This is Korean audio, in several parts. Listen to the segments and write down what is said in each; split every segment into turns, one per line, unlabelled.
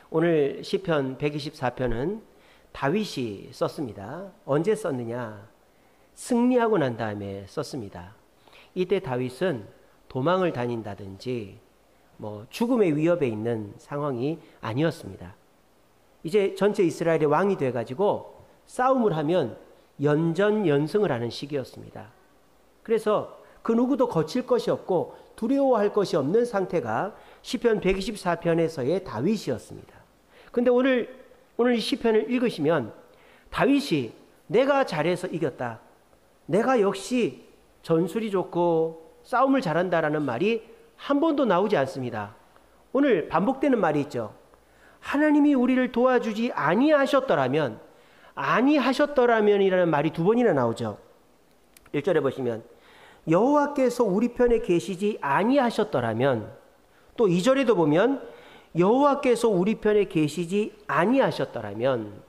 오늘 시편 124편은 다윗이 썼습니다. 언제 썼느냐? 승리하고 난 다음에 썼습니다. 이때 다윗은 도망을 다닌다든지 죽음의 위협에 있는 상황이 아니었습니다. 이제 전체 이스라엘의 왕이 돼가지고 싸움을 하면 연전연승을 하는 시기였습니다. 그래서 그 누구도 거칠 것이 없고 두려워할 것이 없는 상태가 시편 124편에서의 다윗이었습니다. 근데 오늘 이 시편을 읽으시면 다윗이 내가 잘해서 이겼다, 내가 역시 전술이 좋고 싸움을 잘한다라는 말이 한 번도 나오지 않습니다. 오늘 반복되는 말이 있죠. 하나님이 우리를 도와주지 아니하셨더라면이라는 말이 두 번이나 나오죠. 1절에 보시면 여호와께서 우리 편에 계시지 아니하셨더라면, 또 2절에도 보면 여호와께서 우리 편에 계시지 아니하셨더라면,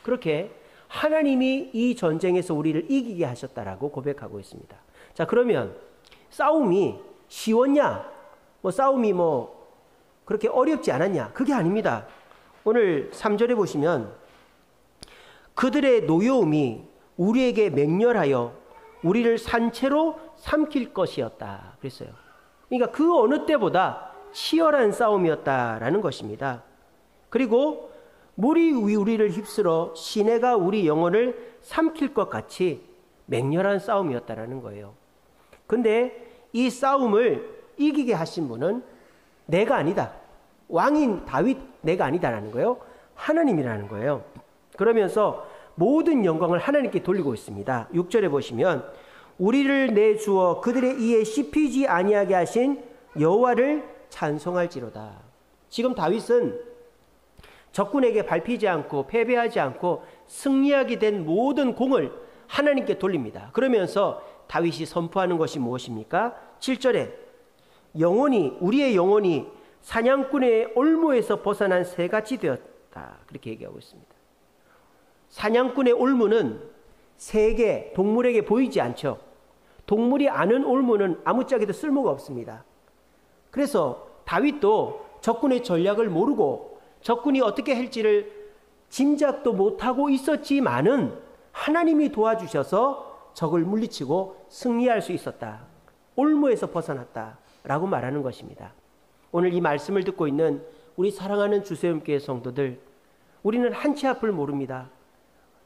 그렇게 하나님이 이 전쟁에서 우리를 이기게 하셨다라고 고백하고 있습니다. 자, 그러면 싸움이 쉬웠냐? 싸움이 그렇게 어렵지 않았냐? 그게 아닙니다. 오늘 3절에 보시면 그들의 노여움이 우리에게 맹렬하여 우리를 산채로 삼킬 것이었다 그랬어요. 그러니까 그 어느 때보다 치열한 싸움이었다라는 것입니다. 그리고 물이 우리를 휩쓸어 시내가 우리 영혼을 삼킬 것 같이 맹렬한 싸움이었다라는 거예요. 근데 이 싸움을 이기게 하신 분은 내가 아니다, 왕인 다윗 내가 아니다라는 거예요. 하나님이라는 거예요. 그러면서 모든 영광을 하나님께 돌리고 있습니다. 6절에 보시면 우리를 내주어 그들의 이에 씹히지 아니하게 하신 여호와를 찬송할지로다. 지금 다윗은 적군에게 밟히지 않고 패배하지 않고 승리하게 된 모든 공을 하나님께 돌립니다. 그러면서 다윗이 선포하는 것이 무엇입니까? 7절에 우리의 영혼이 사냥꾼의 올무에서 벗어난 새같이 되었다, 그렇게 얘기하고 있습니다. 사냥꾼의 올무는 새에게, 동물에게 보이지 않죠. 동물이 아는 올무는 아무짝에도 쓸모가 없습니다. 그래서 다윗도 적군의 전략을 모르고 적군이 어떻게 할지를 짐작도 못하고 있었지만은 하나님이 도와주셔서 적을 물리치고 승리할 수 있었다, 올무에서 벗어났다 라고 말하는 것입니다. 오늘 이 말씀을 듣고 있는 우리 사랑하는 주세움교회 성도들, 우리는 한치 앞을 모릅니다.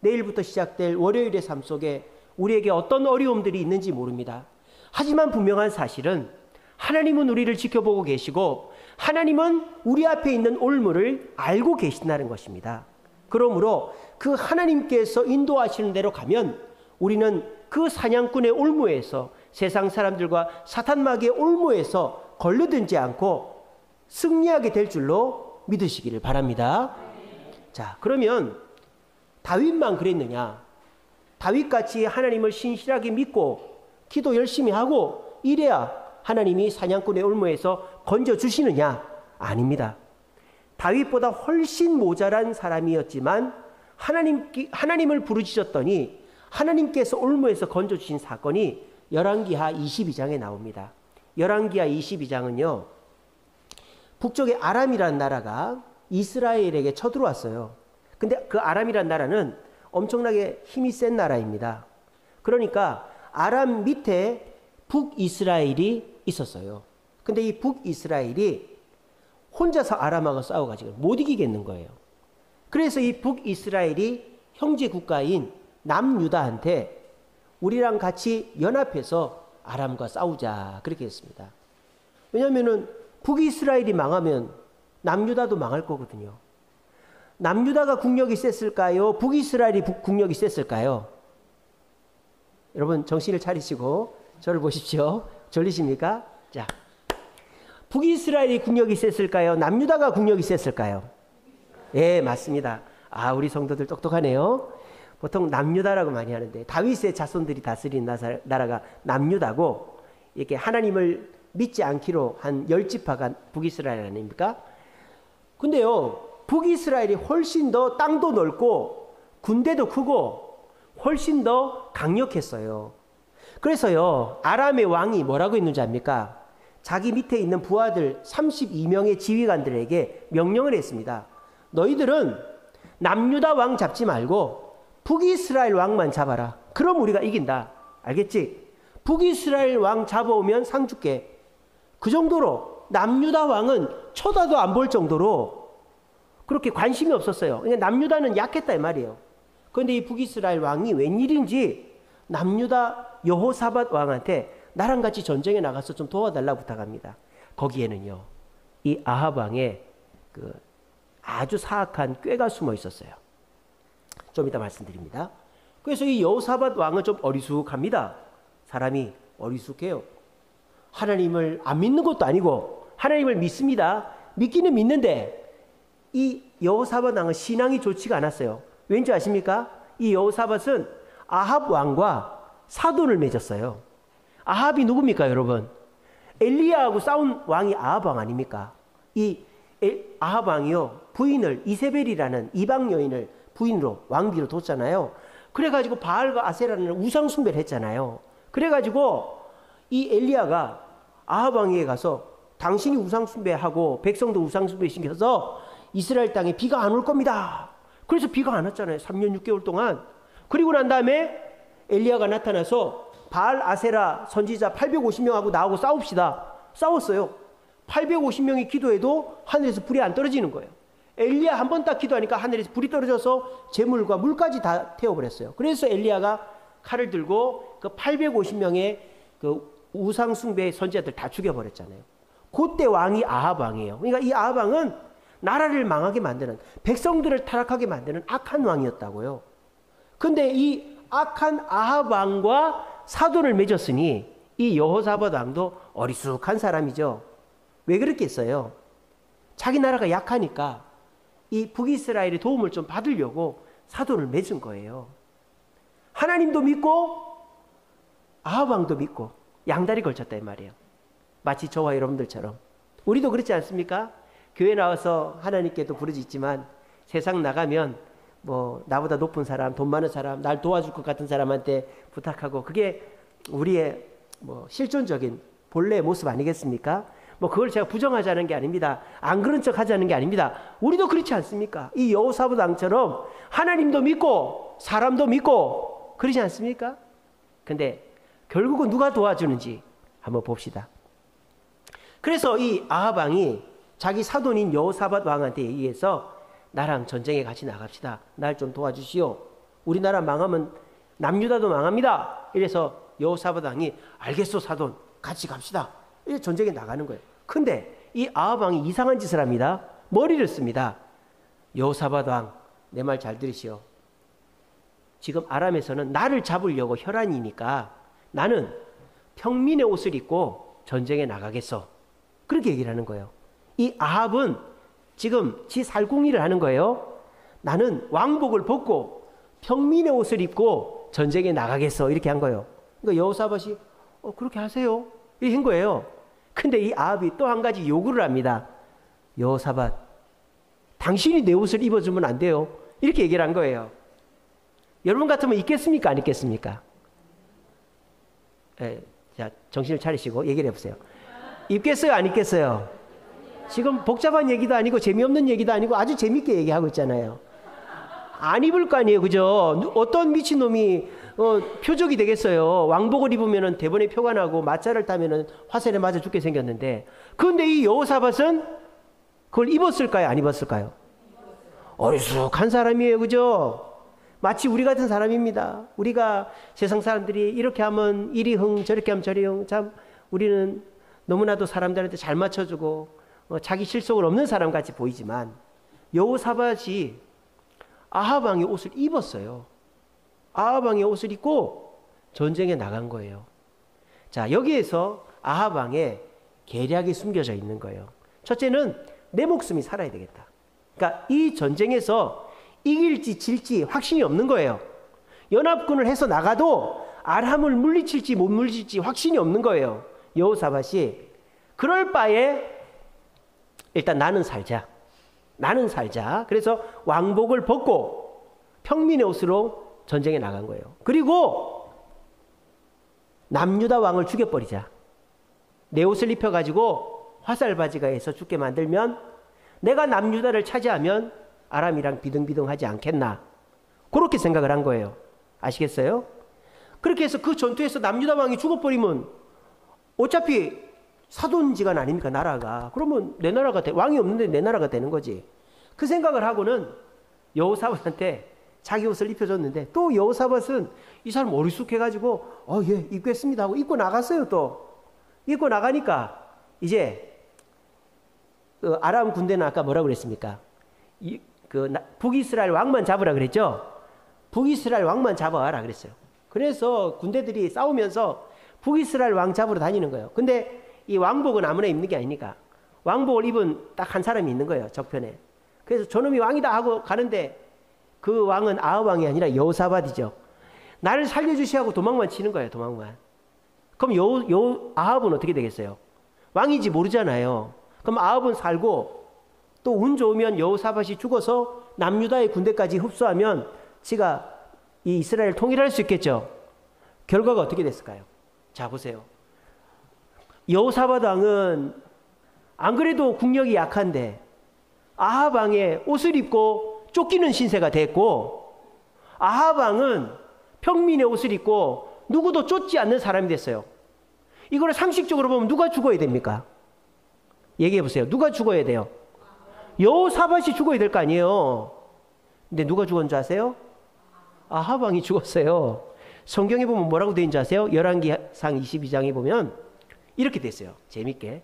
내일부터 시작될 월요일의 삶 속에 우리에게 어떤 어려움들이 있는지 모릅니다. 하지만 분명한 사실은 하나님은 우리를 지켜보고 계시고 하나님은 우리 앞에 있는 올무를 알고 계신다는 것입니다. 그러므로 그 하나님께서 인도하시는 대로 가면 우리는 그 사냥꾼의 올무에서, 세상 사람들과 사탄마귀의 올무에서 걸려들지 않고 승리하게 될 줄로 믿으시기를 바랍니다. 자, 그러면 다윗만 그랬느냐? 다윗같이 하나님을 신실하게 믿고 기도 열심히 하고 이래야 하나님이 사냥꾼의 올무에서 건져주시느냐? 아닙니다. 다윗보다 훨씬 모자란 사람이었지만 하나님을 부르짖었더니 하나님께서 올무에서 건져주신 사건이 열왕기하 22장에 나옵니다. 열왕기하 22장은요, 북쪽의 아람이라는 나라가 이스라엘에게 쳐들어왔어요. 근데 그 아람이라는 나라는 엄청나게 힘이 센 나라입니다. 그러니까 아람 밑에 북이스라엘이 있었어요. 근데 이 북이스라엘이 혼자서 아람하고 싸워가지고 못 이기겠는 거예요. 그래서 이 북이스라엘이 형제 국가인 남유다한테 우리랑 같이 연합해서 아람과 싸우자, 그렇게 했습니다. 왜냐하면은 북이스라엘이 망하면 남유다도 망할 거거든요. 남유다가 국력이 셌을까요? 북이스라엘이 국력이 셌을까요? 여러분 정신을 차리시고 저를 보십시오. 졸리십니까? 자, 북이스라엘이 국력이 셌을까요? 남유다가 국력이 셌을까요? 예, 맞습니다. 아, 우리 성도들 똑똑하네요. 보통 남유다라고 많이 하는데 다윗의 자손들이 다스린 나라가 남유다고, 이렇게 하나님을 믿지 않기로 한 10지파가 북이스라엘 아닙니까? 근데요, 북이스라엘이 훨씬 더 땅도 넓고 군대도 크고 훨씬 더 강력했어요. 그래서요, 아람의 왕이 뭐라고 했는지 압니까? 자기 밑에 있는 부하들 32명의 지휘관들에게 명령을 했습니다. 너희들은 남유다 왕 잡지 말고 북이스라엘 왕만 잡아라. 그럼 우리가 이긴다. 알겠지? 북이스라엘 왕 잡아오면 상 줄게. 그 정도로 남유다 왕은 쳐다도 안 볼 정도로 그렇게 관심이 없었어요. 그러니까 남유다는 약했다 이 말이에요. 그런데 이 북이스라엘 왕이 웬일인지 남유다 여호사밧 왕한테 나랑 같이 전쟁에 나가서 좀 도와달라고 부탁합니다. 거기에는요, 이 아합 왕의 그 아주 사악한 꾀가 숨어 있었어요. 좀 이따 말씀드립니다. 그래서 이 여호사밧 왕은 좀 어리숙합니다. 사람이 어리숙해요. 하나님을 안 믿는 것도 아니고 하나님을 믿습니다. 믿기는 믿는데 이 여호사밧 왕은 신앙이 좋지가 않았어요. 왠지 아십니까? 이 여호사밧은 아합 왕과 사돈을 맺었어요. 아합이 누굽니까, 여러분? 엘리야하고 싸운 왕이 아합 왕 아닙니까? 이 아합 왕이요, 부인을 이세벨이라는 이방 여인을 부인으로 왕비로 뒀잖아요. 그래가지고 바알과 아세라는 우상 숭배를 했잖아요. 그래가지고 이 엘리야가 아합 왕에게 가서 당신이 우상 숭배하고 백성도 우상 숭배 시켜서 이스라엘 땅에 비가 안 올 겁니다. 그래서 비가 안 왔잖아요. 3년 6개월 동안. 그리고 난 다음에 엘리야가 나타나서 바알 아세라 선지자 850명하고 나하고 싸웁시다. 싸웠어요. 850명이 기도해도 하늘에서 불이 안 떨어지는 거예요. 엘리야 한 번 딱 기도하니까 하늘에서 불이 떨어져서 재물과 물까지 다 태워버렸어요. 그래서 엘리야가 칼을 들고 그 850명의 그 우상 숭배의 선지자들 다 죽여버렸잖아요. 그때 왕이 아합 왕이에요. 그러니까 이 아합 왕은 나라를 망하게 만드는, 백성들을 타락하게 만드는 악한 왕이었다고요. 근데 이 악한 아합 왕과 사돈을 맺었으니 이 여호사밧 왕도 어리숙한 사람이죠. 왜 그랬겠어요? 자기 나라가 약하니까 이 북이스라엘의 도움을 좀 받으려고 사돈을 맺은 거예요. 하나님도 믿고 아합 왕도 믿고 양다리 걸쳤다 이 말이에요. 마치 저와 여러분들처럼. 우리도 그렇지 않습니까? 교회 나와서 하나님께도 부르짖지만 세상 나가면 뭐 나보다 높은 사람, 돈 많은 사람, 날 도와줄 것 같은 사람한테 부탁하고, 그게 우리의 뭐 실존적인 본래의 모습 아니겠습니까? 뭐 그걸 제가 부정하자는 게 아닙니다. 안 그런 척 하자는 게 아닙니다. 우리도 그렇지 않습니까? 이 여호사밧 왕처럼 하나님도 믿고 사람도 믿고 그러지 않습니까? 근데 결국은 누가 도와주는지 한번 봅시다. 그래서 이 아합 왕이 자기 사돈인 여호사밧 왕한테 얘기해서 나랑 전쟁에 같이 나갑시다. 날 좀 도와주시오. 우리나라 망하면 남유다도 망합니다. 이래서 여호사밧 왕이 알겠소 사돈, 같이 갑시다. 이래서 전쟁에 나가는 거예요. 근데 이 아합 왕이 이상한 짓을 합니다. 머리를 씁니다. 여호사밧 왕, 내 말 잘 들으시오. 지금 아람에서는 나를 잡으려고 혈안이니까 나는 평민의 옷을 입고 전쟁에 나가겠어. 그렇게 얘기를 하는 거예요. 이 아합은 지금 지 살궁리를 하는 거예요. 나는 왕복을 벗고 평민의 옷을 입고 전쟁에 나가겠어. 이렇게 한 거예요. 그러니까 여호사밧이 그렇게 하세요. 이렇게 한 거예요. 근데 이 아합이 또 한 가지 요구를 합니다. 여호사밧, 당신이 내 옷을 입어주면 안 돼요. 이렇게 얘기를 한 거예요. 여러분 같으면 입겠습니까? 안 입겠습니까? 자, 정신을 차리시고 얘기를 해보세요. 입겠어요? 안 입겠어요? 지금 복잡한 얘기도 아니고 재미없는 얘기도 아니고 아주 재밌게 얘기하고 있잖아요. 안 입을 거 아니에요, 그죠? 어떤 미친놈이 표적이 되겠어요. 왕복을 입으면 대번에 표가 나고 마차를 타면 화살에 맞아 죽게 생겼는데, 그런데 이 여호사밧은 그걸 입었을까요? 안 입었을까요? 어리숙한 사람이에요, 그죠? 마치 우리 같은 사람입니다. 우리가 세상 사람들이 이렇게 하면 이리 흥, 저렇게 하면 저리 흥, 참 우리는 너무나도 사람들한테 잘 맞춰주고 자기 실속은 없는 사람 같이 보이지만, 여호사밧이 아합 왕의 옷을 입었어요. 아합 왕의 옷을 입고 전쟁에 나간 거예요. 자, 여기에서 아합 왕의 계략이 숨겨져 있는 거예요. 첫째는 내 목숨이 살아야 되겠다. 그러니까 이 전쟁에서 이길지 질지 확신이 없는 거예요. 연합군을 해서 나가도 아람을 물리칠지 못 물리칠지 확신이 없는 거예요. 여호사밧이. 그럴 바에 일단 나는 살자. 나는 살자. 그래서 왕복을 벗고 평민의 옷으로 전쟁에 나간 거예요. 그리고 남유다 왕을 죽여버리자. 내 옷을 입혀가지고 화살바지가에서 죽게 만들면 내가 남유다를 차지하면 아람이랑 비등비등하지 않겠나. 그렇게 생각을 한 거예요. 아시겠어요? 그렇게 해서 그 전투에서 남유다 왕이 죽어버리면 어차피 사돈지간 아닙니까, 나라가. 그러면 내 나라가 왕이 없는데 내 나라가 되는 거지. 그 생각을 하고는 여호사밧한테 자기 옷을 입혀줬는데, 또 여호사밧은 이 사람 어리숙해가지고 예, 입겠습니다 하고 입고 나갔어요. 또 입고 나가니까 이제 그 아람 군대는 아까 뭐라고 그랬습니까? 북이스라엘 왕만 잡으라 그랬죠. 북이스라엘 왕만 잡아라 그랬어요. 그래서 군대들이 싸우면서 북이스라엘 왕 잡으러 다니는 거예요. 근데 이 왕복은 아무나 입는 게 아니니까 왕복을 입은 딱 한 사람이 있는 거예요, 적편에. 그래서 저놈이 왕이다 하고 가는데 그 왕은 아합 왕이 아니라 여호사밧이죠. 나를 살려주시하고 도망만 치는 거예요, 도망만. 그럼 아합은 어떻게 되겠어요? 왕인지 모르잖아요. 그럼 아합은 살고 또 운 좋으면 여호사밧이 죽어서 남유다의 군대까지 흡수하면 지가 이 이스라엘을 통일할 수 있겠죠. 결과가 어떻게 됐을까요? 자, 보세요. 여호사밧 왕은 안 그래도 국력이 약한데 아합 왕의 옷을 입고 쫓기는 신세가 됐고, 아합 왕은 평민의 옷을 입고 누구도 쫓지 않는 사람이 됐어요. 이거를 상식적으로 보면 누가 죽어야 됩니까? 얘기해 보세요. 누가 죽어야 돼요? 여호사밧이 죽어야 될 거 아니에요. 근데 누가 죽었는 줄 아세요? 아합 왕이 죽었어요. 성경에 보면 뭐라고 되어 있는지 아세요? 열왕기상 22장에 보면 이렇게 됐어요. 재밌게.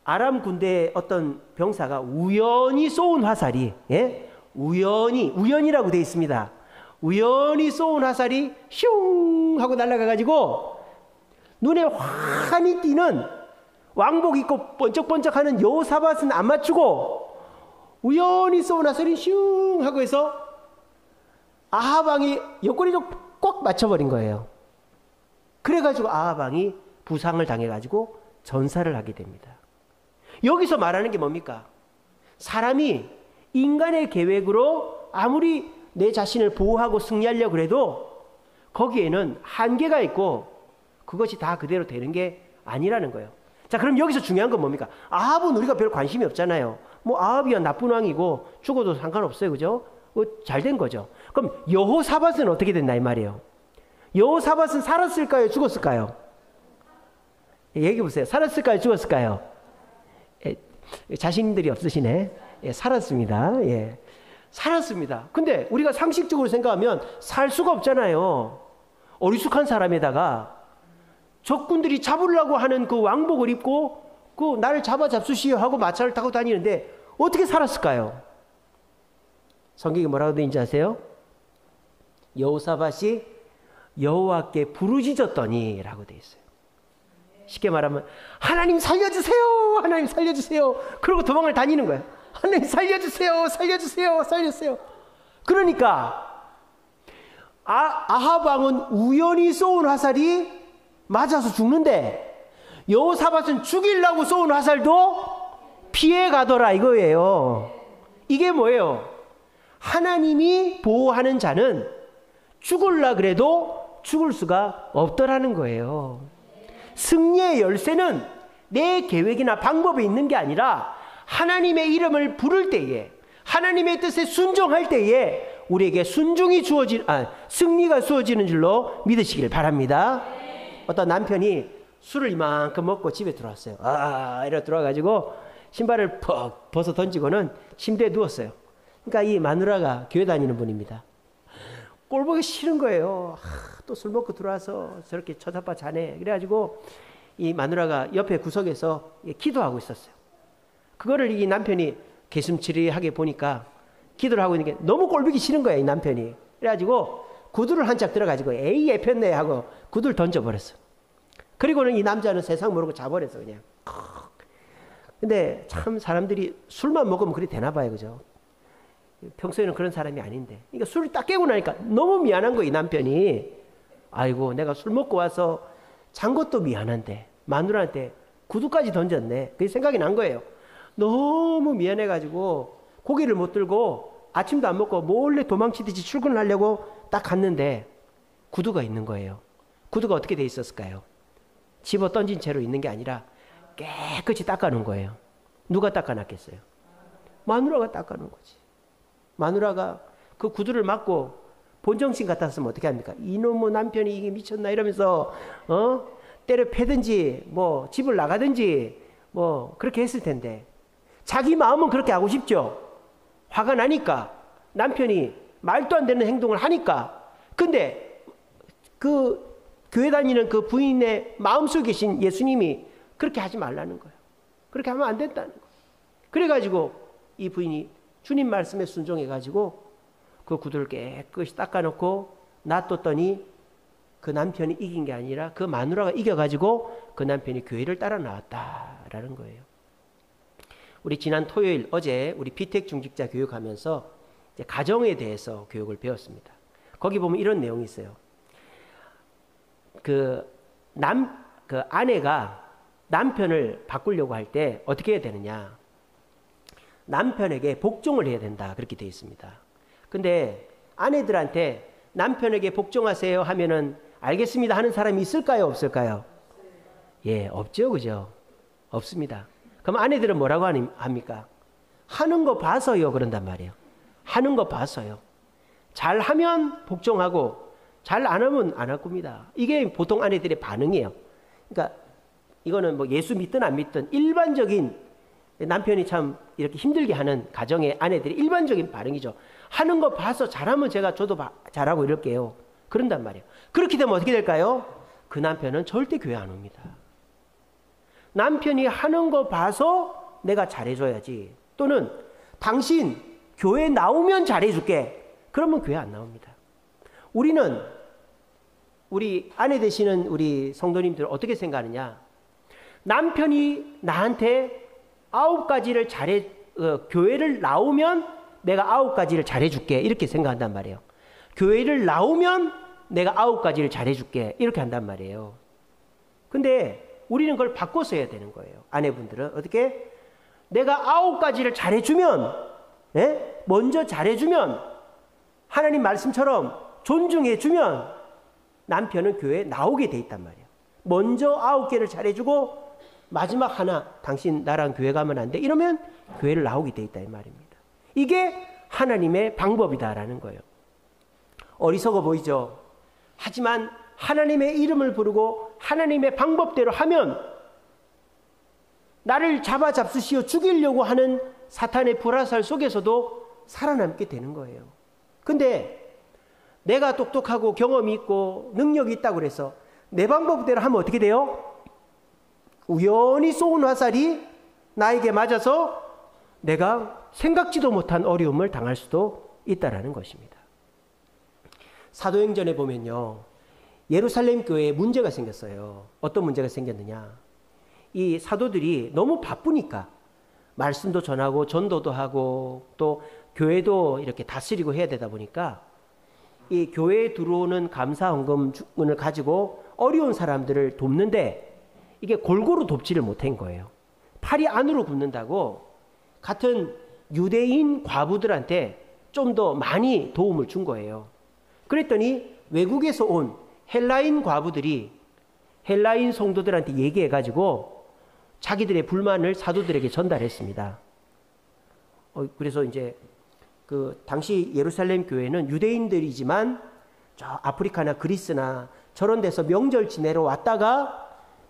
아람 군대의 어떤 병사가 우연히 쏘은 화살이, 우연이라고 되어 있습니다. 우연히 쏘은 화살이 슝 하고 날아가가지고 눈에 환히 띄는 왕복 입고 번쩍번쩍하는 여호사밧은 안 맞추고 우연히 쏘은 화살이 슝 하고 해서 아합 왕이 옆구리 좀 꼭 맞춰버린 거예요. 그래가지고 아합 왕이 부상을 당해가지고 전사를 하게 됩니다. 여기서 말하는 게 뭡니까? 사람이 인간의 계획으로 아무리 내 자신을 보호하고 승리하려고 해도 거기에는 한계가 있고 그것이 다 그대로 되는 게 아니라는 거예요. 자, 그럼 여기서 중요한 건 뭡니까? 아합은 우리가 별 관심이 없잖아요. 뭐 아합이야 나쁜 왕이고 죽어도 상관없어요. 그죠? 잘 된 거죠. 그럼 여호사밧은 어떻게 됐나 이 말이에요. 여호사밧은 살았을까요? 죽었을까요? 얘기해 보세요. 살았을까요? 죽었을까요? 자신들이 없으시네. 살았습니다. 살았습니다. 근데 우리가 상식적으로 생각하면 살 수가 없잖아요. 어리숙한 사람에다가 적군들이 잡으려고 하는 그 왕복을 입고 그 나를 잡수시오 하고 마차를 타고 다니는데 어떻게 살았을까요? 성경이 뭐라고 되어 있는지 아세요? 여호사밧이 여호와께 부르짖었더니 라고 되어 있어요. 쉽게 말하면 하나님 살려주세요, 하나님 살려주세요. 그러고 도망을 다니는 거예요. 하나님 살려주세요, 살려주세요, 살려주세요. 그러니까 아합 왕은 우연히 쏘은 화살이 맞아서 죽는데 여호사밧은 죽이려고 쏘은 화살도 피해 가더라 이거예요. 이게 뭐예요? 하나님이 보호하는 자는 죽을라 그래도 죽을 수가 없더라는 거예요. 승리의 열쇠는 내 계획이나 방법에 있는 게 아니라 하나님의 이름을 부를 때에, 하나님의 뜻에 순종할 때에 우리에게 승리가 주어지는 줄로 믿으시길 바랍니다. 어떤 남편이 술을 이만큼 먹고 집에 들어왔어요. 이래 들어와가지고 신발을 퍽 벗어 던지고는 침대에 누웠어요. 그러니까 이 마누라가 교회 다니는 분입니다. 꼴 보기 싫은 거예요. 또 술 먹고 들어와서 저렇게 쳐잡아 자네. 그래가지고 이 마누라가 옆에 구석에서 기도하고 있었어요. 그거를 이 남편이 개슴츠레하게 보니까 기도를 하고 있는 게 너무 꼴보기 싫은 거예요, 이 남편이. 그래가지고 구두를 한 짝 들어가지고 에이 애폈네 하고 구두를 던져버렸어. 그리고는 이 남자는 세상 모르고 자버렸어 그냥. 근데 참 사람들이 술만 먹으면 그리 되나 봐요, 그죠? 평소에는 그런 사람이 아닌데. 그러니까 술을 딱 깨고 나니까 너무 미안한 거예요, 이 남편이. 아이고 내가 술 먹고 와서 잔 것도 미안한데 마누라한테 구두까지 던졌네. 그게 생각이 난 거예요. 너무 미안해가지고 고기를 못 들고 아침도 안 먹고 몰래 도망치듯이 출근을 하려고 딱 갔는데 구두가 있는 거예요. 구두가 어떻게 돼 있었을까요? 집어 던진 채로 있는 게 아니라 깨끗이 닦아놓은 거예요. 누가 닦아놨겠어요? 마누라가 닦아놓은 거지. 마누라가 그 구두를 맞고 본정신 같았으면 어떻게 합니까? 이놈의 남편이 이게 미쳤나 이러면서 때려 패든지 뭐 집을 나가든지 뭐 그렇게 했을 텐데, 자기 마음은 그렇게 하고 싶죠. 화가 나니까, 남편이 말도 안 되는 행동을 하니까. 근데 그 교회 다니는 그 부인의 마음속에 계신 예수님이 그렇게 하지 말라는 거예요. 그렇게 하면 안 된다는 거예요. 그래가지고 이 부인이 주님 말씀에 순종해가지고 그 구두를 깨끗이 닦아놓고 놔뒀더니 그 남편이 이긴 게 아니라 그 마누라가 이겨가지고 그 남편이 교회를 따라 나왔다라는 거예요. 우리 지난 토요일 어제 우리 비택 중직자 교육하면서 이제 가정에 대해서 교육을 배웠습니다. 거기 보면 이런 내용이 있어요. 그 아내가 남편을 바꾸려고 할 때 어떻게 해야 되느냐? 남편에게 복종을 해야 된다. 그렇게 되어 있습니다. 근데 아내들한테 남편에게 복종하세요 하면은 알겠습니다 하는 사람이 있을까요? 없을까요? 예, 없죠. 그죠? 없습니다. 그럼 아내들은 뭐라고 합니까? 하는 거 봐서요. 그런단 말이에요. 하는 거 봐서요. 잘하면 복종하고 잘 안 하면 안 할 겁니다. 이게 보통 아내들의 반응이에요. 그러니까 이거는 뭐 예수 믿든 안 믿든 일반적인, 남편이 참 이렇게 힘들게 하는 가정의 아내들의 일반적인 반응이죠. 하는 거 봐서 잘하면 저도 잘하고 이럴게요. 그런단 말이에요. 그렇게 되면 어떻게 될까요? 그 남편은 절대 교회 안 옵니다. 남편이 하는 거 봐서 내가 잘해줘야지. 또는 당신 교회 나오면 잘해줄게. 그러면 교회 안 나옵니다. 우리 아내 되시는 우리 성도님들 어떻게 생각하느냐? 남편이 나한테 9가지를 교회를 나오면 내가 9가지를 잘해줄게. 이렇게 생각한단 말이에요. 교회를 나오면 내가 9가지를 잘해줄게. 이렇게 한단 말이에요. 근데 우리는 그걸 바꿔서 해야 되는 거예요. 아내분들은 어떻게? 내가 9가지를 잘해주면, 먼저 잘해주면, 하나님 말씀처럼 존중해주면 남편은 교회에 나오게 돼 있단 말이에요. 먼저 9개를 잘해주고 마지막 하나, 당신 나랑 교회 가면 안 돼? 이러면 교회를 나오게 돼 있다 이 말입니다. 이게 하나님의 방법이다라는 거예요. 어리석어 보이죠? 하지만 하나님의 이름을 부르고 하나님의 방법대로 하면 나를 잡수시어 죽이려고 하는 사탄의 불화살 속에서도 살아남게 되는 거예요. 근데 내가 똑똑하고 경험이 있고 능력이 있다고 그래서 내 방법대로 하면 어떻게 돼요? 우연히 쏘은 화살이 나에게 맞아서 내가 생각지도 못한 어려움을 당할 수도 있다라는 것입니다. 사도행전에 보면요, 예루살렘 교회에 문제가 생겼어요. 어떤 문제가 생겼느냐? 이 사도들이 너무 바쁘니까 말씀도 전하고 전도도 하고 또 교회도 이렇게 다스리고 해야 되다 보니까 이 교회에 들어오는 감사 헌금을 가지고 어려운 사람들을 돕는데 이게 골고루 돕지를 못한 거예요. 팔이 안으로 굽는다고 같은 유대인 과부들한테 좀 더 많이 도움을 준 거예요. 그랬더니 외국에서 온 헬라인 과부들이 헬라인 성도들한테 얘기해가지고 자기들의 불만을 사도들에게 전달했습니다. 그래서 이제 그 당시 예루살렘 교회는 유대인들이지만 저 아프리카나 그리스나 저런 데서 명절 지내러 왔다가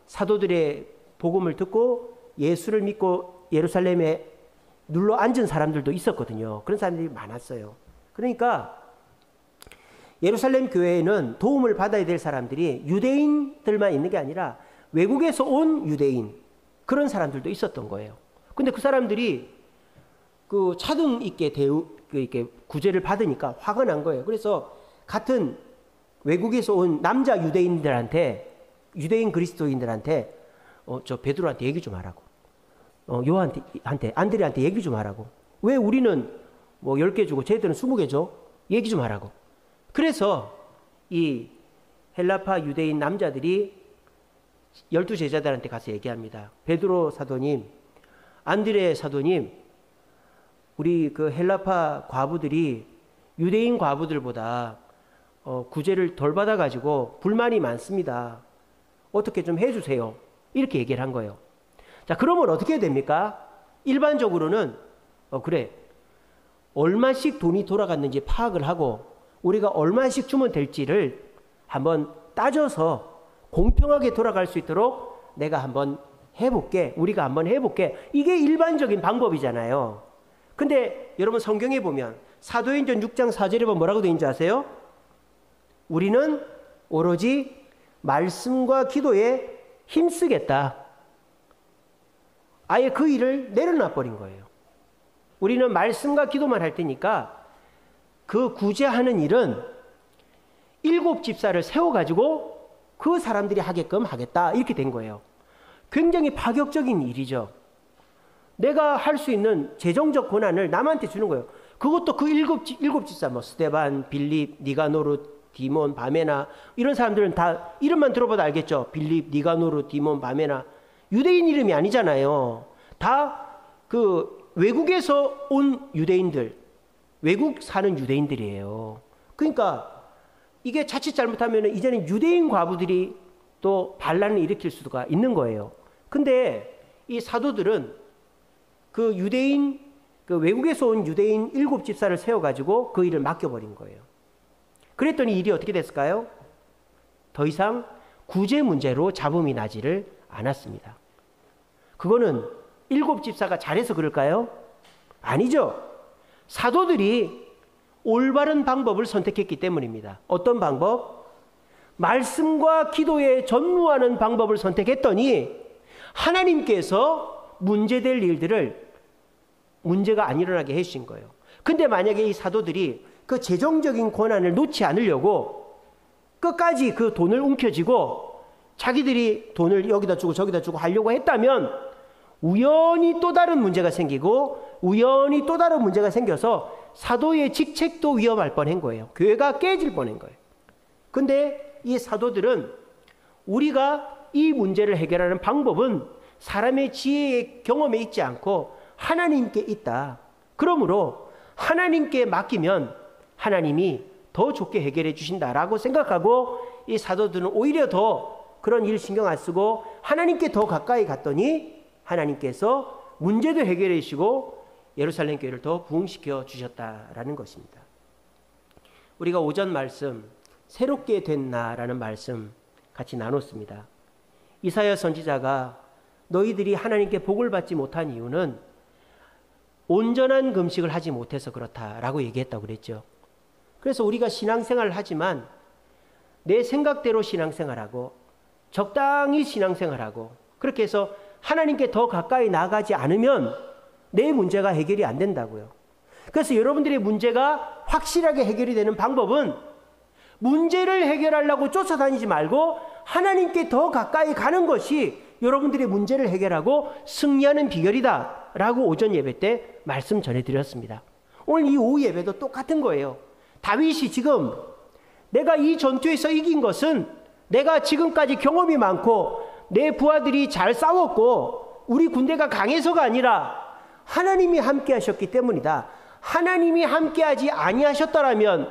사도들의 복음을 듣고 예수를 믿고 예루살렘에 눌러 앉은 사람들도 있었거든요. 그런 사람들이 많았어요. 그러니까 예루살렘 교회에는 도움을 받아야 될 사람들이 유대인들만 있는 게 아니라 외국에서 온 유대인, 그런 사람들도 있었던 거예요. 근데 그 사람들이 그 차등 있게 이렇게 구제를 받으니까 화가 난 거예요. 그래서 같은 외국에서 온 남자 유대인들한테, 유대인 그리스도인들한테 저 베드로한테 얘기 좀 하라고, 요한한테, 안드레한테 얘기 좀 하라고. 왜 우리는 뭐 10개 주고 쟤들은 20개 줘? 얘기 좀 하라고. 그래서 이 헬라파 유대인 남자들이 12제자들한테 가서 얘기합니다. 베드로 사도님, 안드레 사도님, 우리 그 헬라파 과부들이 유대인 과부들보다 구제를 덜 받아가지고 불만이 많습니다. 어떻게 좀 해주세요. 이렇게 얘기를 한 거예요. 자, 그러면 어떻게 됩니까? 일반적으로는 그래, 얼마씩 돈이 돌아갔는지 파악을 하고 우리가 얼마씩 주면 될지를 한번 따져서 공평하게 돌아갈 수 있도록 내가 한번 해볼게. 우리가 한번 해볼게. 이게 일반적인 방법이잖아요. 근데 여러분 성경에 보면 사도행전 6장 4절에 보면 뭐라고 되어 있는지 아세요? 우리는 오로지 말씀과 기도에 힘쓰겠다. 아예 그 일을 내려놔 버린 거예요. 우리는 말씀과 기도만 할 테니까 그 구제하는 일은 7 집사를 세워가지고 그 사람들이 하게끔 하겠다. 이렇게 된 거예요. 굉장히 파격적인 일이죠. 내가 할 수 있는 재정적 권한을 남한테 주는 거예요. 그것도 그 일곱 집사, 스데반, 빌립, 니가노르, 디몬, 바메나, 이런 사람들은 다 이름만 들어봐도 알겠죠. 빌립, 니가노르, 디몬, 바메나. 유대인 이름이 아니잖아요. 다 그 외국에서 온 유대인들, 외국 사는 유대인들이에요. 그러니까 이게 자칫 잘못하면 이제는 유대인 과부들이 또 반란을 일으킬 수가 있는 거예요. 근데 이 사도들은 그 유대인, 그 외국에서 온 유대인 7 집사를 세워가지고 그 일을 맡겨버린 거예요. 그랬더니 일이 어떻게 됐을까요? 더 이상 구제 문제로 잡음이 나지를 않았습니다. 그거는 7 집사가 잘해서 그럴까요? 아니죠. 사도들이 올바른 방법을 선택했기 때문입니다. 어떤 방법? 말씀과 기도에 전무하는 방법을 선택했더니 하나님께서 문제될 일들을 문제가 안 일어나게 해주신 거예요. 근데 만약에 이 사도들이 그 재정적인 권한을 놓지 않으려고 끝까지 그 돈을 움켜쥐고 자기들이 돈을 여기다 주고 저기다 주고 하려고 했다면 우연히 또 다른 문제가 생기고 우연히 또 다른 문제가 생겨서 사도의 직책도 위험할 뻔한 거예요. 교회가 깨질 뻔한 거예요. 근데 이 사도들은 우리가 이 문제를 해결하는 방법은 사람의 지혜의 경험에 있지 않고 하나님께 있다. 그러므로 하나님께 맡기면 하나님이 더 좋게 해결해 주신다라고 생각하고 이 사도들은 오히려 더 그런 일 신경 안 쓰고 하나님께 더 가까이 갔더니 하나님께서 문제도 해결해 주시고 예루살렘 교회를 더 부흥시켜 주셨다라는 것입니다. 우리가 오전 말씀 새롭게 된 나라는 말씀 같이 나눴습니다. 이사야 선지자가 너희들이 하나님께 복을 받지 못한 이유는 온전한 금식을 하지 못해서 그렇다라고 얘기했다고 그랬죠. 그래서 우리가 신앙생활을 하지만 내 생각대로 신앙생활하고 적당히 신앙생활하고 그렇게 해서 하나님께 더 가까이 나가지 않으면 내 문제가 해결이 안 된다고요. 그래서 여러분들의 문제가 확실하게 해결이 되는 방법은 문제를 해결하려고 쫓아다니지 말고 하나님께 더 가까이 가는 것이 여러분들의 문제를 해결하고 승리하는 비결이다 라고 오전 예배 때 말씀 전해드렸습니다. 오늘 이 오후 예배도 똑같은 거예요. 다윗이 지금 내가 이 전투에서 이긴 것은 내가 지금까지 경험이 많고 내 부하들이 잘 싸웠고 우리 군대가 강해서가 아니라 하나님이 함께 하셨기 때문이다. 하나님이 함께하지 아니하셨다라면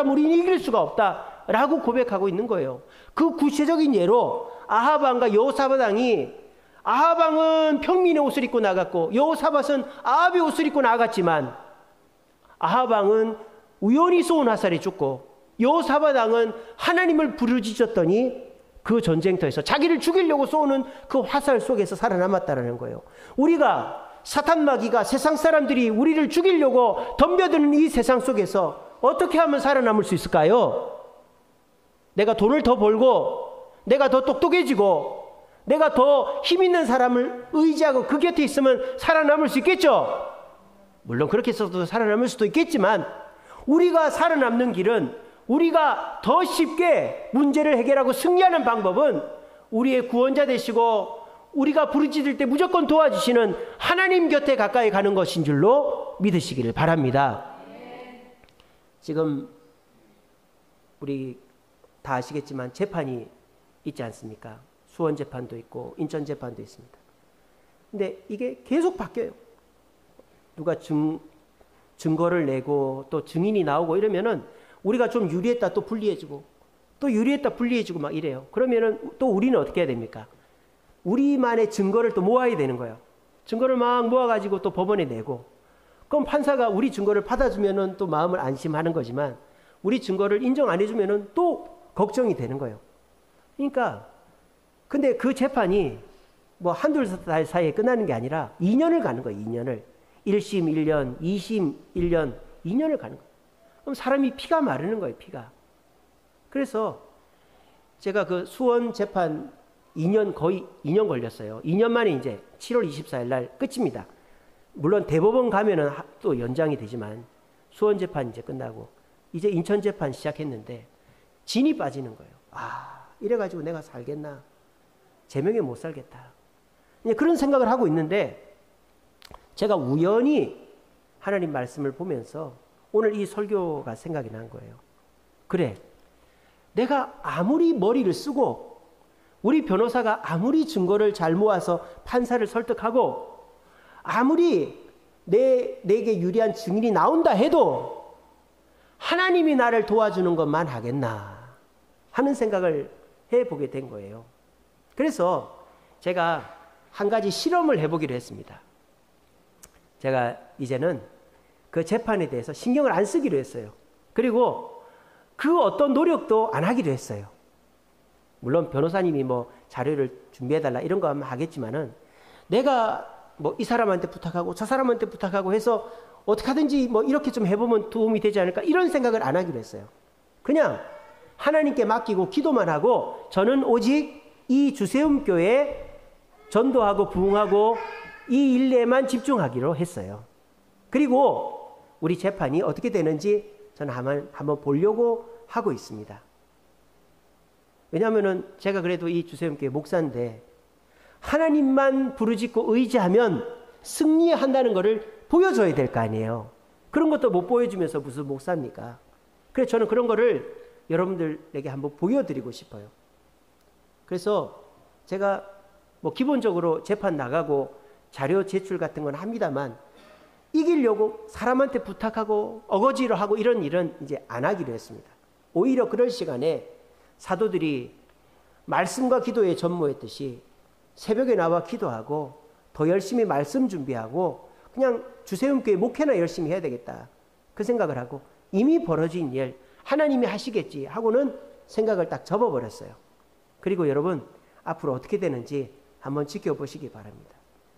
우리는 이길 수가 없다라고 고백하고 있는 거예요. 그 구체적인 예로 아합 왕과 여호사밧 왕이 아합 왕은 평민의 옷을 입고 나갔고 여호사밧은 아합의 옷을 입고 나갔지만 아합 왕은 우연히 쏘은 화살에 죽고 여호사밧 왕은 하나님을 부르짖었더니 그 전쟁터에서 자기를 죽이려고 쏘는 그 화살 속에서 살아남았다는 거예요. 우리가 사탄 마귀가 세상 사람들이 우리를 죽이려고 덤벼드는 이 세상 속에서 어떻게 하면 살아남을 수 있을까요? 내가 돈을 더 벌고 내가 더 똑똑해지고 내가 더 힘 있는 사람을 의지하고 그 곁에 있으면 살아남을 수 있겠죠? 물론 그렇게 해서도 살아남을 수도 있겠지만 우리가 살아남는 길은 우리가 더 쉽게 문제를 해결하고 승리하는 방법은 우리의 구원자 되시고 우리가 부르짖을 때 무조건 도와주시는 하나님 곁에 가까이 가는 것인 줄로 믿으시기를 바랍니다. 지금 우리 다 아시겠지만 재판이 있지 않습니까? 수원 재판도 있고 인천 재판도 있습니다. 근데 이게 계속 바뀌어요. 누가 증거를 내고 또 증인이 나오고 이러면은 우리가 좀 유리했다 또 불리해지고 또 유리했다 분리해주고 막 이래요. 그러면은 또 우리는 어떻게 해야 됩니까? 우리만의 증거를 또 모아야 되는 거예요. 증거를 막 모아가지고 또 법원에 내고, 그럼 판사가 우리 증거를 받아주면은 또 마음을 안심하는 거지만, 우리 증거를 인정 안 해주면은 또 걱정이 되는 거예요. 그러니까 근데 그 재판이 뭐 한두 달 사이에 끝나는 게 아니라 2년을 가는 거예요. 2년을. 1심 1년, 2심 1년, 2년을 가는 거예요. 그럼 사람이 피가 마르는 거예요. 피가. 그래서 제가 그 수원 재판 2년, 거의 2년 걸렸어요. 2년 만에 이제 7월 24일 날 끝입니다. 물론 대법원 가면은 또 연장이 되지만 수원 재판 이제 끝나고 이제 인천 재판 시작했는데 진이 빠지는 거예요. 아, 이래가지고 내가 살겠나? 제명에 못 살겠다. 그런 생각을 하고 있는데 제가 우연히 하나님 말씀을 보면서 오늘 이 설교가 생각이 난 거예요. 그래, 내가 아무리 머리를 쓰고 우리 변호사가 아무리 증거를 잘 모아서 판사를 설득하고 아무리 내게 유리한 증인이 나온다 해도 하나님이 나를 도와주는 것만 하겠나 하는 생각을 해보게 된 거예요. 그래서 제가 한 가지 실험을 해보기로 했습니다. 제가 이제는 그 재판에 대해서 신경을 안 쓰기로 했어요. 그리고 그 어떤 노력도 안 하기로 했어요. 물론 변호사님이 뭐 자료를 준비해달라 이런 거 하면 하겠지만은 내가 뭐 이 사람한테 부탁하고 저 사람한테 부탁하고 해서 어떻게 하든지 뭐 이렇게 좀 해보면 도움이 되지 않을까 이런 생각을 안 하기로 했어요. 그냥 하나님께 맡기고 기도만 하고 저는 오직 이 주세움교회 전도하고 부흥하고 이 일에만 집중하기로 했어요. 그리고 우리 재판이 어떻게 되는지 저는 한번 보려고 하고 있습니다. 왜냐하면은 제가 그래도 이 주세움교회 목사인데 하나님만 부르짖고 의지하면 승리한다는 것을 보여줘야 될 거 아니에요. 그런 것도 못 보여주면서 무슨 목사입니까? 그래서 저는 그런 거를 여러분들에게 한번 보여드리고 싶어요. 그래서 제가 뭐 기본적으로 재판 나가고 자료 제출 같은 건 합니다만 이기려고 사람한테 부탁하고 어거지로 하고 이런 일은 이제 안 하기로 했습니다. 오히려 그럴 시간에 사도들이 말씀과 기도에 전무했듯이 새벽에 나와 기도하고 더 열심히 말씀 준비하고 그냥 주세움교회 목회나 열심히 해야 되겠다. 그 생각을 하고 이미 벌어진 일 하나님이 하시겠지 하고는 생각을 딱 접어버렸어요. 그리고 여러분 앞으로 어떻게 되는지 한번 지켜보시기 바랍니다.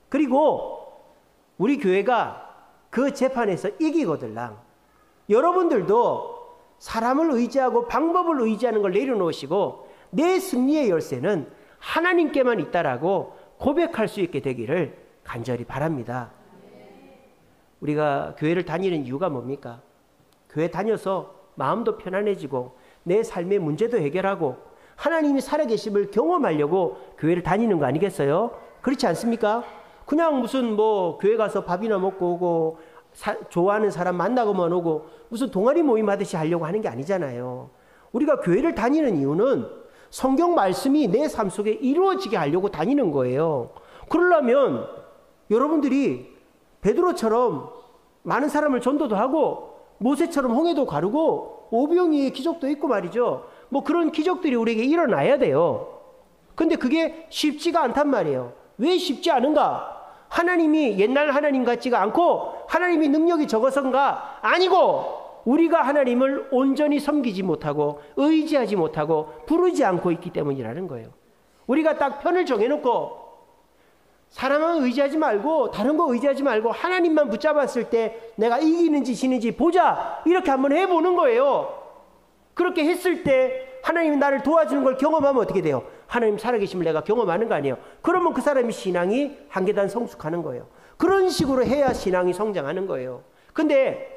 그리고 우리 교회가 그 재판에서 이기거들랑 여러분들도 사람을 의지하고 방법을 의지하는 걸 내려놓으시고 내 승리의 열쇠는 하나님께만 있다라고 고백할 수 있게 되기를 간절히 바랍니다. 우리가 교회를 다니는 이유가 뭡니까? 교회 다녀서 마음도 편안해지고 내 삶의 문제도 해결하고 하나님이 살아계심을 경험하려고 교회를 다니는 거 아니겠어요? 그렇지 않습니까? 그냥 무슨 뭐 교회 가서 밥이나 먹고 오고 좋아하는 사람 만나고만 오고 무슨 동아리 모임 하듯이 하려고 하는 게 아니잖아요. 우리가 교회를 다니는 이유는 성경 말씀이 내 삶 속에 이루어지게 하려고 다니는 거예요. 그러려면 여러분들이 베드로처럼 많은 사람을 전도도 하고 모세처럼 홍해도 가르고 오병이의 기적도 있고 말이죠. 뭐 그런 기적들이 우리에게 일어나야 돼요. 근데 그게 쉽지가 않단 말이에요. 왜 쉽지 않은가? 하나님이 옛날 하나님 같지가 않고 하나님이 능력이 적어서인가? 아니고 우리가 하나님을 온전히 섬기지 못하고 의지하지 못하고 부르지 않고 있기 때문이라는 거예요. 우리가 딱 편을 정해놓고 사람은 의지하지 말고 다른 거 의지하지 말고 하나님만 붙잡았을 때 내가 이기는지 지는지 보자 이렇게 한번 해보는 거예요. 그렇게 했을 때 하나님이 나를 도와주는 걸 경험하면 어떻게 돼요? 하나님 살아계심을 내가 경험하는 거 아니에요. 그러면 그 사람이 신앙이 한 계단 성숙하는 거예요. 그런 식으로 해야 신앙이 성장하는 거예요. 근데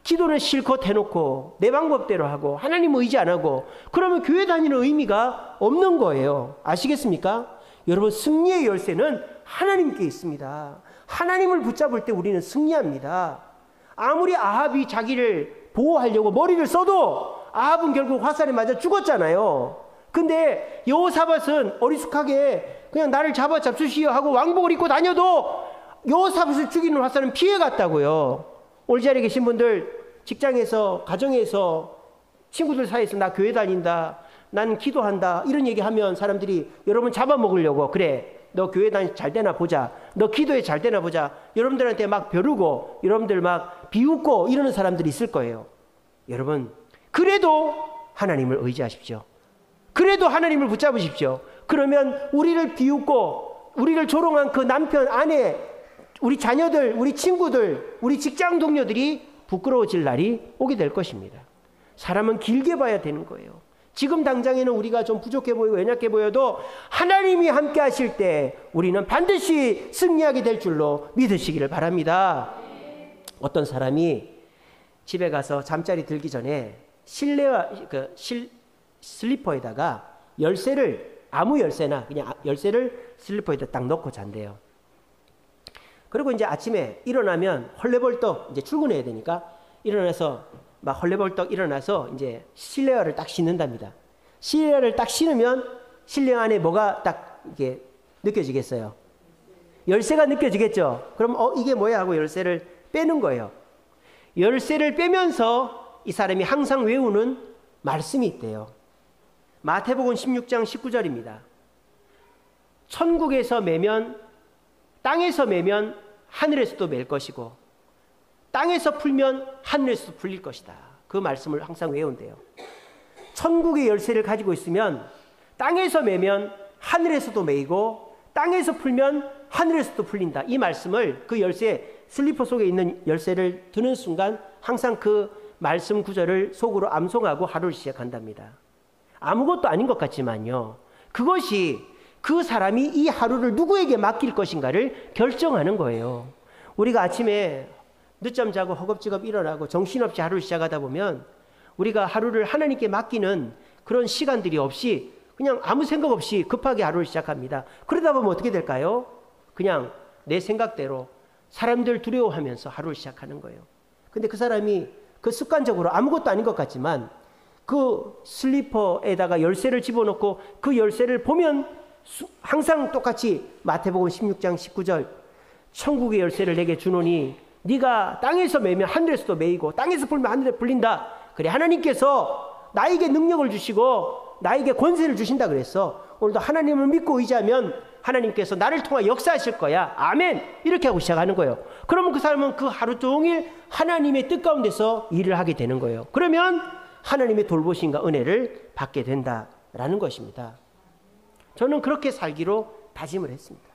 기도는 실컷 해놓고 내 방법대로 하고 하나님 의지 안 하고 그러면 교회 다니는 의미가 없는 거예요. 아시겠습니까? 여러분 승리의 열쇠는 하나님께 있습니다. 하나님을 붙잡을 때 우리는 승리합니다. 아무리 아합이 자기를 보호하려고 머리를 써도 아합은 결국 화살에 맞아 죽었잖아요. 근데 여호사밧은 어리숙하게 그냥 나를 잡수시오 하고 왕복을 입고 다녀도 여호사밧을 죽이는 화살은 피해갔다고요. 오늘 자리에 계신 분들 직장에서 가정에서 친구들 사이에서 나 교회 다닌다 난 기도한다 이런 얘기하면 사람들이 여러분 잡아먹으려고 그래 너 교회 다니 잘 되나 보자 너 기도에 잘 되나 보자 여러분들한테 막 벼르고 여러분들 막 비웃고 이러는 사람들이 있을 거예요. 여러분 그래도 하나님을 의지하십시오. 그래도 하나님을 붙잡으십시오. 그러면 우리를 비웃고 우리를 조롱한 그 남편 아내 우리 자녀들 우리 친구들 우리 직장 동료들이 부끄러워질 날이 오게 될 것입니다. 사람은 길게 봐야 되는 거예요. 지금 당장에는 우리가 좀 부족해 보이고 연약해 보여도 하나님이 함께 하실 때 우리는 반드시 승리하게 될 줄로 믿으시기를 바랍니다. 어떤 사람이 집에 가서 잠자리 들기 전에 슬리퍼에다가 열쇠를 아무 열쇠나 그냥 열쇠를 슬리퍼에다 딱 넣고 잔대요. 그리고 이제 아침에 일어나면 헐레벌떡 이제 출근해야 되니까 일어나서 막 헐레벌떡 일어나서 이제 실내화를 딱 신는답니다. 실내화를 딱 신으면 실내 안에 뭐가 딱 이게 느껴지겠어요? 열쇠가 느껴지겠죠? 그럼 이게 뭐야 하고 열쇠를 빼는 거예요. 열쇠를 빼면서 이 사람이 항상 외우는 말씀이 있대요. 마태복음 16장 19절입니다. 천국에서 매면 땅에서 매면 하늘에서도 맬 것이고 땅에서 풀면 하늘에서도 풀릴 것이다. 그 말씀을 항상 외운대요. 천국의 열쇠를 가지고 있으면 땅에서 매면 하늘에서도 매이고 땅에서 풀면 하늘에서도 풀린다. 이 말씀을 그 열쇠 슬리퍼 속에 있는 열쇠를 드는 순간 항상 그 말씀 구절을 속으로 암송하고 하루를 시작한답니다. 아무것도 아닌 것 같지만요. 그것이 그 사람이 이 하루를 누구에게 맡길 것인가를 결정하는 거예요. 우리가 아침에 늦잠 자고 허겁지겁 일어나고 정신없이 하루를 시작하다 보면 우리가 하루를 하나님께 맡기는 그런 시간들이 없이 그냥 아무 생각 없이 급하게 하루를 시작합니다. 그러다 보면 어떻게 될까요? 그냥 내 생각대로 사람들 두려워하면서 하루를 시작하는 거예요. 근데 그 사람이 그 습관적으로 아무것도 아닌 것 같지만 그 슬리퍼에다가 열쇠를 집어넣고 그 열쇠를 보면 항상 똑같이 마태복음 16장 19절 천국의 열쇠를 내게 주노니 네가 땅에서 매면 하늘에서도 매이고 땅에서 풀면 하늘에 풀린다. 그래 하나님께서 나에게 능력을 주시고 나에게 권세를 주신다 그랬어. 오늘도 하나님을 믿고 의지하면 하나님께서 나를 통해 역사하실 거야. 아멘. 이렇게 하고 시작하는 거예요. 그러면 그 사람은 그 하루 종일 하나님의 뜻 가운데서 일을 하게 되는 거예요. 그러면 하나님의 돌보심과 은혜를 받게 된다라는 것입니다. 저는 그렇게 살기로 다짐을 했습니다.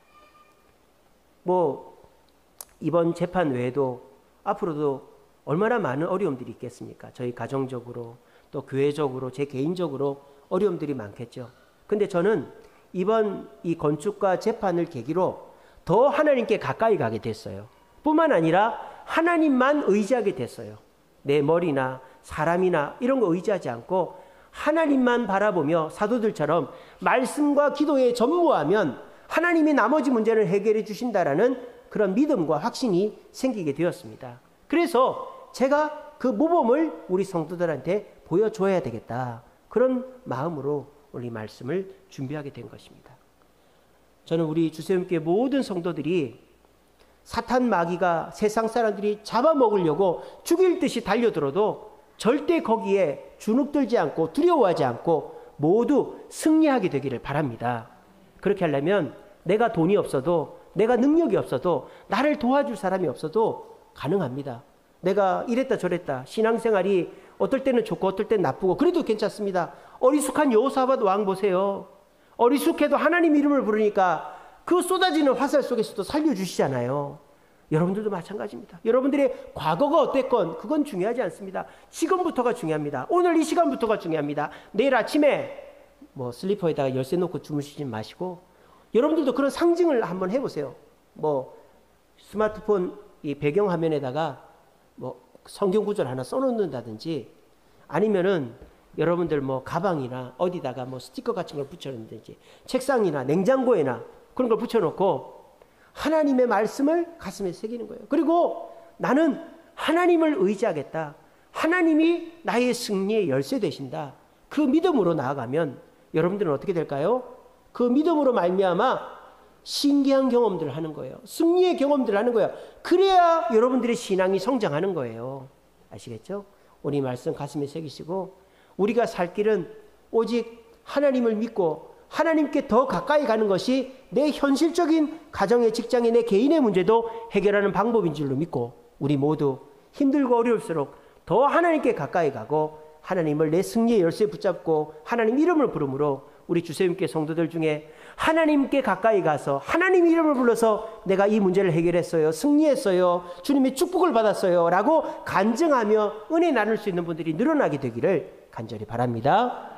이번 재판 외에도 앞으로도 얼마나 많은 어려움들이 있겠습니까? 저희 가정적으로 또 교회적으로 제 개인적으로 어려움들이 많겠죠. 근데 저는 이번 이 건축과 재판을 계기로 더 하나님께 가까이 가게 됐어요. 뿐만 아니라 하나님만 의지하게 됐어요. 내 머리나 사람이나 이런 거 의지하지 않고 하나님만 바라보며 사도들처럼 말씀과 기도에 전무하면 하나님이 나머지 문제를 해결해 주신다라는 그런 믿음과 확신이 생기게 되었습니다. 그래서 제가 그 모범을 우리 성도들한테 보여줘야 되겠다. 그런 마음으로 오늘 이 말씀을 준비하게 된 것입니다. 저는 우리 주세움교회 모든 성도들이 사탄 마귀가 세상 사람들이 잡아먹으려고 죽일 듯이 달려들어도 절대 거기에 주눅들지 않고 두려워하지 않고 모두 승리하게 되기를 바랍니다. 그렇게 하려면 내가 돈이 없어도 내가 능력이 없어도 나를 도와줄 사람이 없어도 가능합니다. 내가 이랬다 저랬다 신앙생활이 어떨 때는 좋고 어떨 때는 나쁘고 그래도 괜찮습니다. 어리숙한 여호사밧 왕 보세요. 어리숙해도 하나님 이름을 부르니까 그 쏟아지는 화살 속에서도 살려주시잖아요. 여러분들도 마찬가지입니다. 여러분들의 과거가 어땠건 그건 중요하지 않습니다. 지금부터가 중요합니다. 오늘 이 시간부터가 중요합니다. 내일 아침에 슬리퍼에다가 열쇠 놓고 주무시지 마시고 여러분들도 그런 상징을 한번 해보세요. 스마트폰 이 배경화면에다가 성경 구절 하나 써놓는다든지 아니면은 여러분들 가방이나 어디다가 스티커 같은 걸 붙여놓는다든지 책상이나 냉장고에나 그런 걸 붙여놓고 하나님의 말씀을 가슴에 새기는 거예요. 그리고 나는 하나님을 의지하겠다. 하나님이 나의 승리의 열쇠 되신다. 그 믿음으로 나아가면 여러분들은 어떻게 될까요? 그 믿음으로 말미암아 신기한 경험들을 하는 거예요. 승리의 경험들을 하는 거예요. 그래야 여러분들의 신앙이 성장하는 거예요. 아시겠죠? 오늘 이 말씀 가슴에 새기시고 우리가 살 길은 오직 하나님을 믿고 하나님께 더 가까이 가는 것이 내 현실적인 가정의 직장의 내 개인의 문제도 해결하는 방법인 줄로 믿고 우리 모두 힘들고 어려울수록 더 하나님께 가까이 가고 하나님을 내 승리의 열쇠에 붙잡고 하나님 이름을 부름으로 우리 주세님께 성도들 중에 하나님께 가까이 가서 하나님 이름을 불러서 내가 이 문제를 해결했어요. 승리했어요. 주님의 축복을 받았어요. 라고 간증하며 은혜 나눌 수 있는 분들이 늘어나게 되기를 간절히 바랍니다.